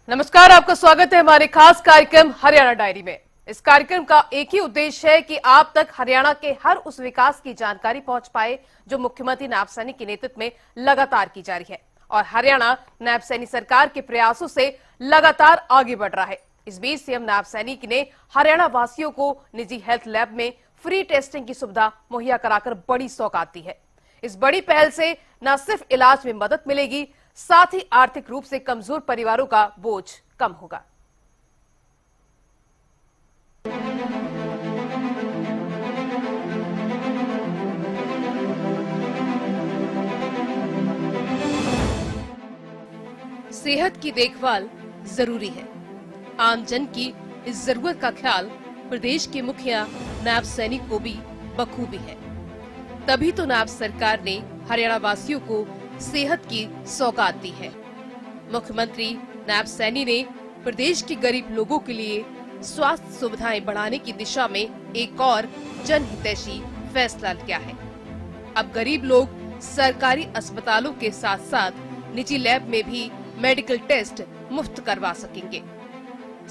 नमस्कार, आपका स्वागत है हमारे खास कार्यक्रम हरियाणा डायरी में। इस कार्यक्रम का एक ही उद्देश्य है कि आप तक हरियाणा के हर उस विकास की जानकारी पहुंच पाए जो मुख्यमंत्री नायब सैनी के नेतृत्व में लगातार की जा रही है और हरियाणा नायब सैनी सरकार के प्रयासों से लगातार आगे बढ़ रहा है। इस बीच सीएम नायब सैनी ने हरियाणा वासियों को निजी हेल्थ लैब में फ्री टेस्टिंग की सुविधा मुहैया कराकर बड़ी सौगात दी है। इस बड़ी पहल से न सिर्फ इलाज में मदद मिलेगी, साथ ही आर्थिक रूप से कमजोर परिवारों का बोझ कम होगा। सेहत की देखभाल जरूरी है। आम जन की इस जरूरत का ख्याल प्रदेश के मुखिया नायब सैनी को भी बखूबी है। तभी तो नायब सरकार ने हरियाणा वासियों को सेहत की सौगात दी है। मुख्यमंत्री नायब सैनी ने प्रदेश के गरीब लोगों के लिए स्वास्थ्य सुविधाएं बढ़ाने की दिशा में एक और जनहितैषी फैसला लिया है। अब गरीब लोग सरकारी अस्पतालों के साथ साथ निजी लैब में भी मेडिकल टेस्ट मुफ्त करवा सकेंगे।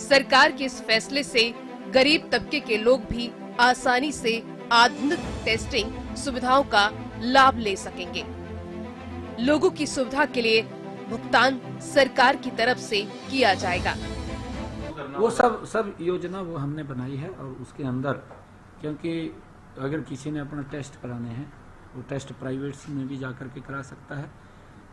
सरकार के इस फैसले से गरीब तबके के लोग भी आसानी से आधुनिक टेस्टिंग सुविधाओं का लाभ ले सकेंगे। लोगों की सुविधा के लिए भुगतान सरकार की तरफ से किया जाएगा। वो सब योजना वो हमने बनाई है और उसके अंदर, क्योंकि अगर किसी ने अपना टेस्ट कराने हैं वो टेस्ट प्राइवेट में भी जाकर के करा सकता है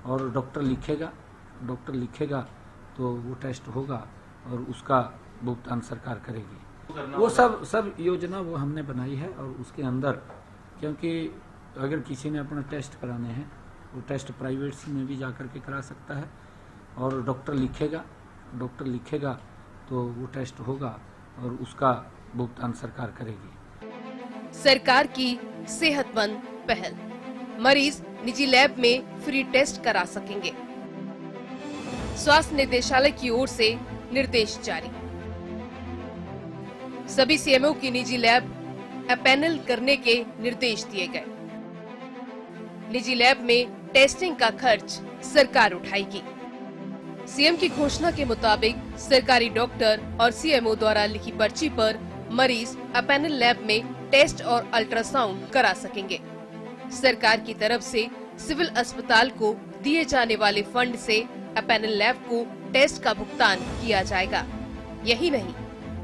और डॉक्टर लिखेगा तो वो टेस्ट होगा और उसका भुगतान सरकार करेगी। वो सब योजना वो हमने बनाई है और उसके अंदर, क्योंकि अगर किसी ने अपना टेस्ट कराने हैं वो टेस्ट प्राइवेट में भी जाकर के करा सकता है और डॉक्टर लिखेगा तो वो टेस्ट होगा और उसका भुगतान सरकार करेगी। सरकार की सेहतमंद पहल, मरीज निजी लैब में फ्री टेस्ट करा सकेंगे। स्वास्थ्य निदेशालय की ओर से निर्देश जारी। सभी सीएमओ की निजी लैब अपैनल करने के निर्देश दिए गए। निजी लैब में टेस्टिंग का खर्च सरकार उठाएगी। सीएम की घोषणा के मुताबिक सरकारी डॉक्टर और सीएमओ द्वारा लिखी पर्ची पर मरीज अपैनल लैब में टेस्ट और अल्ट्रासाउंड करा सकेंगे। सरकार की तरफ से सिविल अस्पताल को दिए जाने वाले फंड से अपैनल लैब को टेस्ट का भुगतान किया जाएगा। यही नहीं,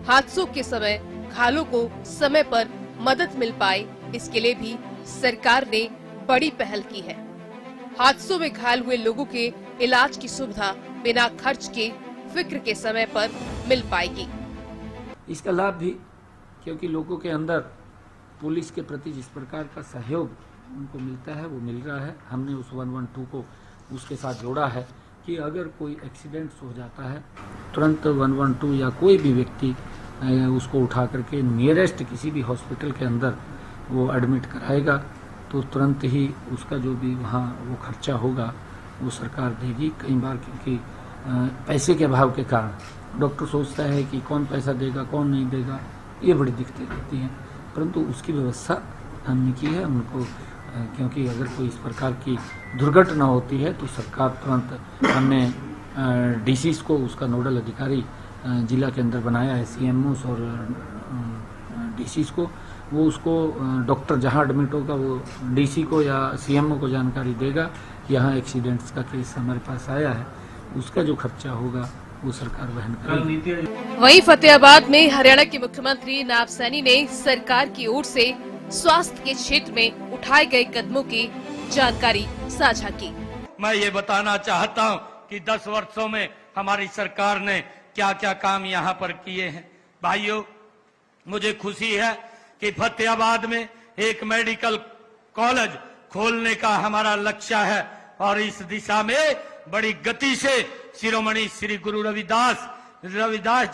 हादसों के समय घायलों को समय पर मदद मिल पाए, इसके लिए भी सरकार ने बड़ी पहल की है। हादसों में घायल हुए लोगों के इलाज की सुविधा बिना खर्च के फिक्र के समय पर मिल पाएगी। इसका लाभ भी, क्योंकि लोगों के अंदर पुलिस के प्रति जिस प्रकार का सहयोग उनको मिलता है वो मिल रहा है। हमने उस 112 को उसके साथ जोड़ा है कि अगर कोई एक्सीडेंट हो जाता है तुरंत 112 या कोई भी व्यक्ति उसको उठा करके नियरेस्ट किसी भी हॉस्पिटल के अंदर वो एडमिट कराएगा तो तुरंत ही उसका जो भी वहाँ वो खर्चा होगा वो सरकार देगी। कई बार क्योंकि पैसे के अभाव के कारण डॉक्टर सोचता है कि कौन पैसा देगा कौन नहीं देगा, ये बड़ी दिक्कतें रहती हैं, परंतु उसकी व्यवस्था हमने की है उनको, क्योंकि अगर कोई इस प्रकार की दुर्घटना होती है तो सरकार तुरंत, हमने डीसीज को उसका नोडल अधिकारी जिला के अंदर बनाया है, सीएमओस और डीसीज को, वो उसको डॉक्टर जहां एडमिट होगा वो डीसी को या सीएमओ को जानकारी देगा यहाँ एक्सीडेंट्स का केस हमारे पास आया है, उसका जो खर्चा होगा वो सरकार वहन करेगी। वहीं फतेहाबाद में हरियाणा के मुख्यमंत्री नायब सैनी ने सरकार की ओर से स्वास्थ्य के क्षेत्र में उठाए गए कदमों की जानकारी साझा की। मैं ये बताना चाहता हूँ कि 10 वर्षों में हमारी सरकार ने क्या क्या काम यहाँ पर किए हैं। भाइयों, मुझे खुशी है कि फतेहाबाद में एक मेडिकल कॉलेज खोलने का हमारा लक्ष्य है और इस दिशा में बड़ी गति से शिरोमणि श्री गुरु रविदास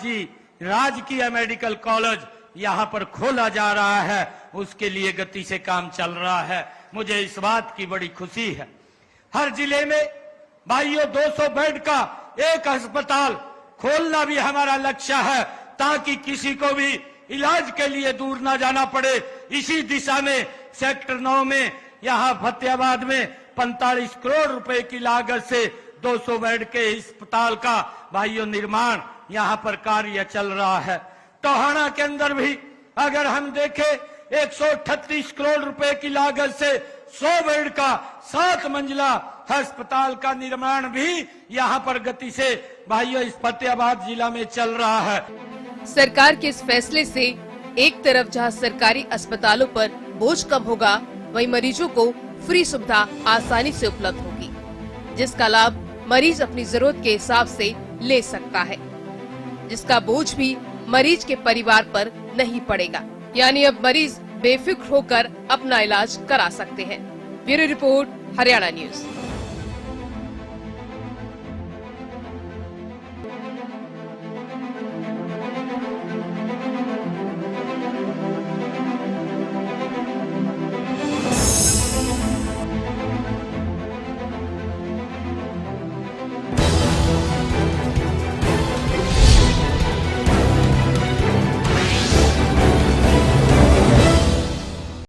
जी राजकीय मेडिकल कॉलेज यहाँ पर खोला जा रहा है, उसके लिए गति से काम चल रहा है। मुझे इस बात की बड़ी खुशी है। हर जिले में भाइयों 200 बेड का एक अस्पताल खोलना भी हमारा लक्ष्य है ताकि किसी को भी इलाज के लिए दूर ना जाना पड़े। इसी दिशा में सेक्टर 9 में यहाँ फतेहाबाद में 45 करोड़ रुपए की लागत से 200 बेड के अस्पताल का भाइयों निर्माण यहाँ पर कार्य चल रहा है। टोहाना के अंदर भी अगर हम देखें 138 करोड़ रुपए की लागत से 100 बेड का 7 मंजिला अस्पताल का निर्माण भी यहाँ पर गति से भाइयों इस फतेहाबाद जिला में चल रहा है। सरकार के इस फैसले से एक तरफ जहां सरकारी अस्पतालों पर बोझ कम होगा, वहीं मरीजों को फ्री सुविधा आसानी से उपलब्ध होगी, जिसका लाभ मरीज अपनी जरूरत के हिसाब से ले सकता है, जिसका बोझ भी मरीज के परिवार पर नहीं पड़ेगा। यानी अब मरीज बेफिक्र होकर अपना इलाज करा सकते हैं। Bureau report, Haryana news.